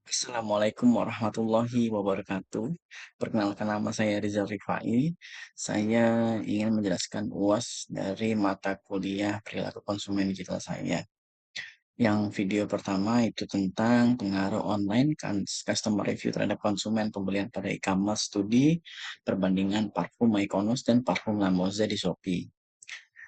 Assalamualaikum warahmatullahi wabarakatuh. Perkenalkan nama saya Rizal Rifai. Saya ingin menjelaskan UAS dari mata kuliah perilaku konsumen digital saya. Yang video pertama itu tentang pengaruh online customer review terhadap konsumen pembelian pada e-commerce studi perbandingan parfum Mykonos dan parfum Lamoza di Shopee.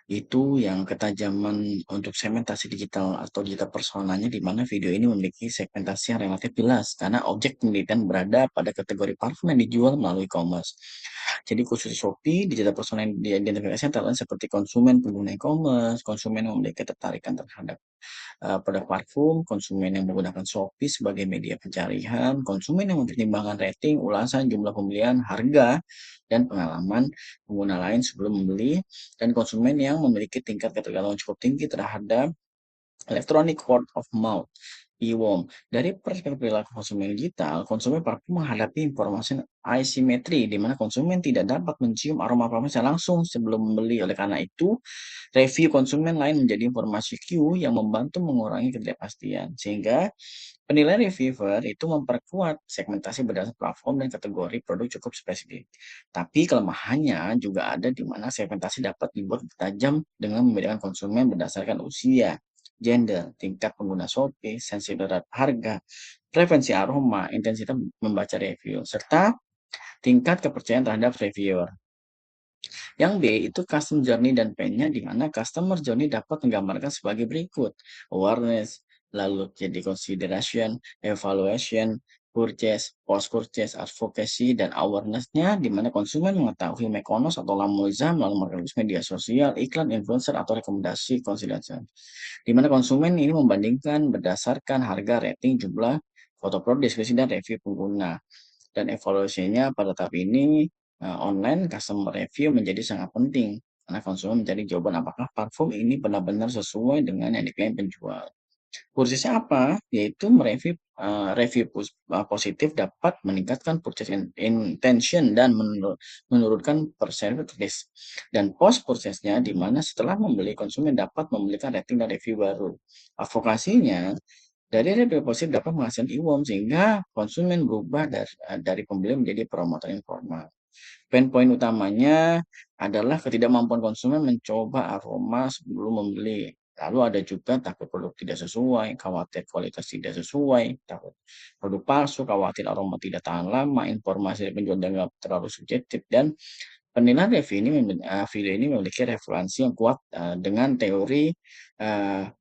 Itu yang ketajaman untuk segmentasi digital atau digital personanya di mana video ini memiliki segmentasi yang relatif jelas karena objek penelitian berada pada kategori parfum yang dijual melalui e-commerce. Jadi khusus Shopee, digital persona yang diidentifikasi antara lain seperti konsumen pengguna e-commerce, konsumen yang memiliki ketertarikan terhadap produk parfum, konsumen yang menggunakan Shopee sebagai media pencarian, konsumen yang mempertimbangkan rating, ulasan, jumlah pembelian, harga, dan pengalaman pengguna lain sebelum membeli, dan konsumen yang memiliki tingkat ketergantungan cukup tinggi terhadap electronic word of mouth (EWOM). Dari perspektif perilaku konsumen digital, konsumen parfum menghadapi informasi asimetri, di mana konsumen tidak dapat mencium aroma parfum secara langsung sebelum membeli. Oleh karena itu, review konsumen lain menjadi informasi Q yang membantu mengurangi ketidakpastian, sehingga penilaian reviewer itu memperkuat segmentasi berdasarkan platform dan kategori produk cukup spesifik. Tapi kelemahannya juga ada di mana segmentasi dapat dibuat tajam dengan membedakan konsumen berdasarkan usia, gender, tingkat pengguna Shopee, sensitivitas harga, preferensi aroma, intensitas membaca review, serta tingkat kepercayaan terhadap reviewer. Yang B itu custom journey dan pain-nya, di mana customer journey dapat menggambarkan sebagai berikut: awareness, lalu jadi consideration, evaluation, purchase, post-purchase, advocacy, dan awareness-nya di mana konsumen mengetahui Mekonos atau Lamoza melalui marketplace media sosial, iklan, influencer, atau rekomendasi consideration. Di mana konsumen ini membandingkan berdasarkan harga, rating, jumlah, foto produk, deskripsi, dan review pengguna. Dan evaluasinya pada tahap ini, online customer review menjadi sangat penting, karena konsumen mencari jawaban apakah parfum ini benar-benar sesuai dengan yang diklaim penjual. Kursisnya apa? Yaitu review positif dapat meningkatkan purchase intention dan menurunkan perceived risk. Dan post purchase-nya di mana setelah membeli konsumen dapat memberikan rating dan review baru. Advokasinya dari review positif dapat menghasilkan e-worm sehingga konsumen berubah dari pembeli menjadi promotor informal. Pain point utamanya adalah ketidakmampuan konsumen mencoba aroma sebelum membeli. Lalu ada juga takut produk tidak sesuai, khawatir kualitas tidak sesuai, takut produk palsu, khawatir aroma tidak tahan lama, informasi dari penjual dianggap terlalu subjektif, dan penilaian video ini memiliki referensi yang kuat dengan teori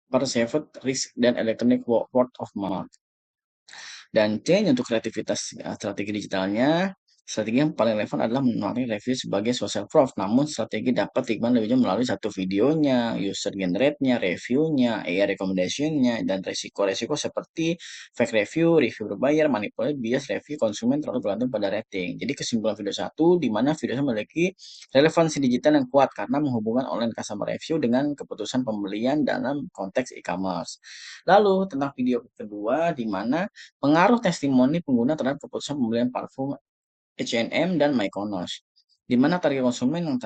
perceived risk dan electronic word of mouth. Dan C untuk kreativitas strategi digitalnya, strategi yang paling relevan adalah menarik review sebagai social proof. Namun strategi dapat dikembangkan lebih jauh melalui satu videonya, user generate-nya, reviewnya, AI recommendation-nya, dan resiko-resiko seperti fake review, review berbayar, manipulasi, bias review konsumen terlalu bergantung pada rating. Jadi kesimpulan video satu, di mana video memiliki relevansi digital yang kuat karena menghubungkan online customer review dengan keputusan pembelian dalam konteks e-commerce. Lalu tentang video kedua, di mana pengaruh testimoni pengguna terhadap keputusan pembelian parfum H&M dan Mykonos, di mana target konsumen yang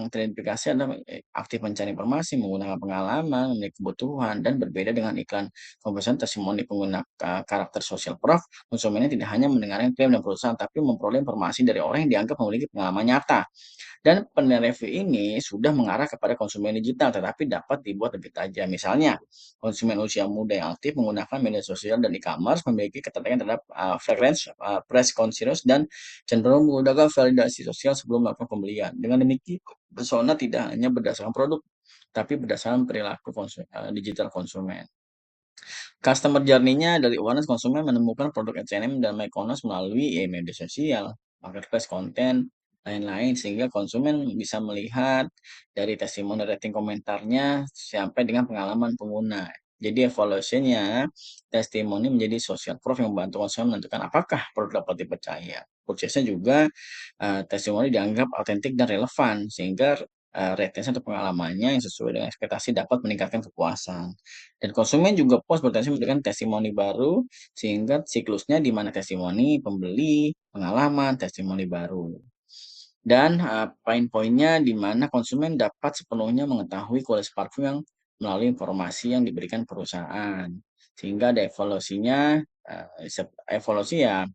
teridentifikasi adalah aktif mencari informasi, menggunakan pengalaman, memiliki kebutuhan, dan berbeda dengan iklan konvensional. Testimoni pengguna karakter social proof, konsumennya tidak hanya mendengarkan klaim dan perusahaan, tapi memperoleh informasi dari orang yang dianggap memiliki pengalaman nyata. Dan penilaian review ini sudah mengarah kepada konsumen digital, tetapi dapat dibuat lebih tajam. Misalnya, konsumen usia muda yang aktif menggunakan media sosial dan e-commerce memiliki ketertarikan terhadap fragrance, price conscious, dan cenderung menggunakan validasi sosial sebelum melakukan pembelian. Dengan demikian, persona tidak hanya berdasarkan produk, tapi berdasarkan perilaku digital konsumen. Customer journey-nya dari awareness konsumen menemukan produk H&M dan Mykonos melalui media sosial, marketplace konten, lain-lain, sehingga konsumen bisa melihat dari testimoni rating komentarnya sampai dengan pengalaman pengguna. Jadi evaluasinya, testimoni menjadi social proof yang membantu konsumen menentukan apakah produk dapat dipercaya. Purchase-nya juga testimoni dianggap autentik dan relevan, sehingga rating atau pengalamannya yang sesuai dengan ekspektasi dapat meningkatkan kepuasan. Dan konsumen juga puas berpotensi memberikan testimoni baru, sehingga siklusnya di mana testimoni pembeli, pengalaman, testimoni baru. Dan poin-poinnya di mana konsumen dapat sepenuhnya mengetahui kualitas parfum yang melalui informasi yang diberikan perusahaan. sehingga ada evaluasinya, evaluasi ya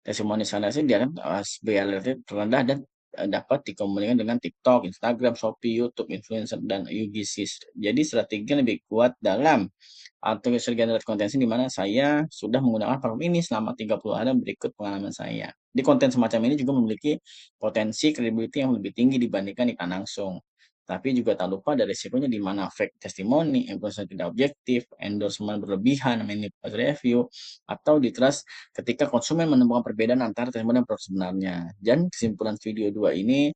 testimoni sana sih dia kan, biaya relatif terendah dan, dapat dikomunikasikan dengan TikTok, Instagram, Shopee, YouTube, influencer, dan UGC. Jadi strateginya lebih kuat dalam atau generate konten di mana saya sudah menggunakan platform ini selama 30 hari berikut pengalaman saya. Di konten semacam ini juga memiliki potensi credibility yang lebih tinggi dibandingkan iklan langsung. Tapi juga tak lupa ada risikonya di mana fake testimoni, influencer tidak objektif, endorsement berlebihan, manipulasi review, atau ditrust ketika konsumen menemukan perbedaan antara testimoni dan produk sebenarnya. Dan kesimpulan video 2 ini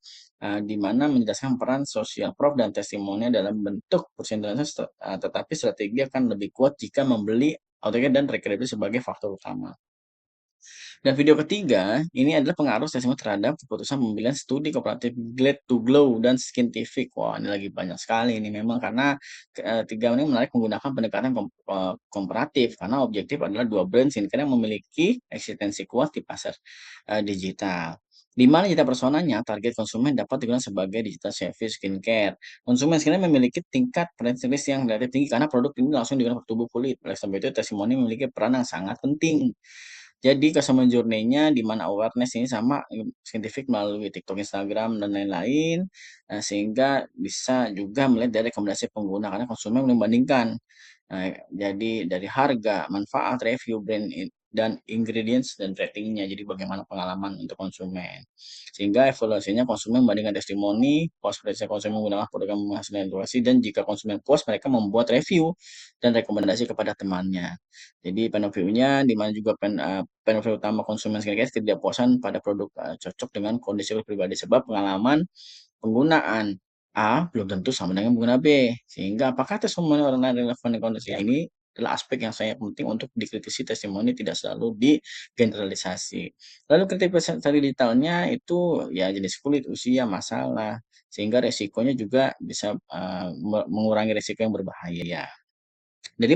di mana menjelaskan peran sosial proof dan testimoni dalam bentuk persentase, tetapi strategi akan lebih kuat jika membeli authentication dan credibility sebagai faktor utama. Dan video ketiga, ini adalah pengaruh testimoni terhadap keputusan pemilihan studi kooperatif Glad to Glow dan Skintific. Wah, ini lagi banyak sekali ini memang karena tiga ini menarik menggunakan pendekatan komparatif karena objektif adalah dua brand skincare yang memiliki eksistensi kuat di pasar digital. Di mana digital personanya, target konsumen dapat digunakan sebagai digital service skincare. Konsumen skincare memiliki tingkat preferensi yang relatif tinggi karena produk ini langsung digunakan untuk tubuh kulit. Oleh sebab itu, testimoni memiliki peran yang sangat penting. Jadi customer journey-nya di mana awareness ini sama scientific melalui TikTok, Instagram, dan lain-lain, sehingga bisa juga melihat dari rekomendasi pengguna karena konsumen membandingkan. Jadi dari harga, manfaat, review, brand dan ingredients dan ratingnya. Jadi bagaimana pengalaman untuk konsumen. Sehingga evaluasinya konsumen membandingkan testimoni, puas percaya konsumen menggunakan produk yang menghasilkan edukasi, dan jika konsumen puas mereka membuat review dan rekomendasi kepada temannya. Jadi point of view-nya di mana juga point of view utama konsumen skincare ketidakpuasan pada produk, cocok dengan kondisi pribadi sebab pengalaman penggunaan A belum tentu sama dengan pengguna B. Sehingga apakah testimoni orang lain relevan dengan kondisi ini adalah aspek yang sangat penting untuk dikritisi testimoni tidak selalu digeneralisasi. Lalu kritik tadi detailnya itu ya jenis kulit, usia, masalah, sehingga resikonya juga bisa, mengurangi resiko yang berbahaya. Jadi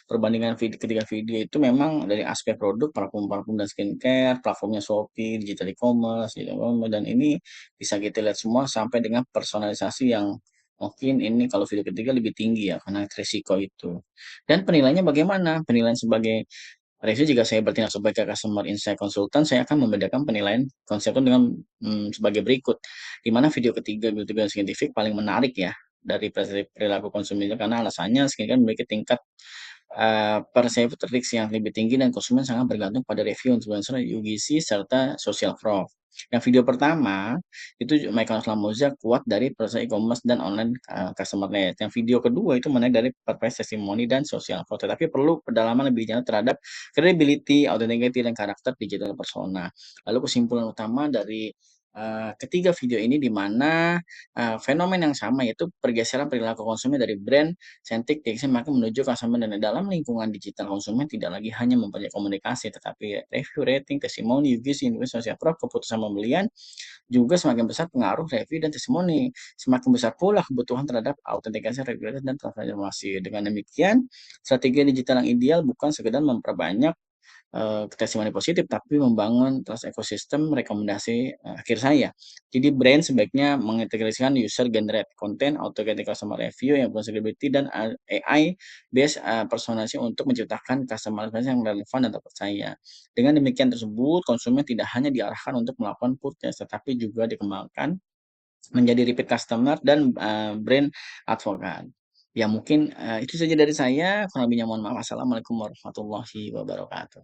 perbandingan ketiga video itu memang dari aspek produk, parfum-parfum dan skincare, platformnya Shopee, digital e-commerce, gitu kan, dan ini bisa kita lihat semua sampai dengan personalisasi yang mungkin ini kalau video ketiga lebih tinggi ya, karena resiko itu. Dan penilaiannya bagaimana? Penilaian sebagai review jika saya bertindak sebagai customer insight consultant, saya akan membedakan penilaian konsep itu dengan sebagai berikut. Di mana video ketiga, video ketiga saintifik paling menarik ya dari perspektif perilaku konsumen karena alasannya skincare memiliki tingkat perseverance yang lebih tinggi dan konsumen sangat bergantung pada review influencer, UGC, serta social proof. Yang video pertama, itu Michael Lamoza kuat dari proses e-commerce dan online customer net. Yang video kedua itu menarik dari purpose testimoni dan social proof. Tetapi perlu pendalaman lebih jauh terhadap credibility, authenticity, dan karakter digital persona. Lalu kesimpulan utama dari ketiga video ini di mana fenomen yang sama yaitu pergeseran perilaku konsumen dari brand centric direction makin menuju customer dan dalam lingkungan digital konsumen tidak lagi hanya memperoleh komunikasi tetapi review, rating, testimoni, UGC, influencer, sosial proof, keputusan pembelian juga semakin besar pengaruh review dan testimoni. Semakin besar pula kebutuhan terhadap autentikasi regulasi dan transformasi. Dengan demikian, strategi digital yang ideal bukan sekedar memperbanyak testimoni positif, tapi membangun trust ekosistem rekomendasi akhir saya. Jadi brand sebaiknya mengintegrasikan user generate content, auto-getting customer review yang credibility dan AI based personalisasi untuk menciptakan customer experience yang relevan dan terpercaya. Dengan demikian tersebut, konsumen tidak hanya diarahkan untuk melakukan purchase, tetapi juga dikembangkan menjadi repeat customer dan brand advokat. Ya mungkin itu saja dari saya. Kurang lebihnya mohon maaf. Assalamualaikum warahmatullahi wabarakatuh.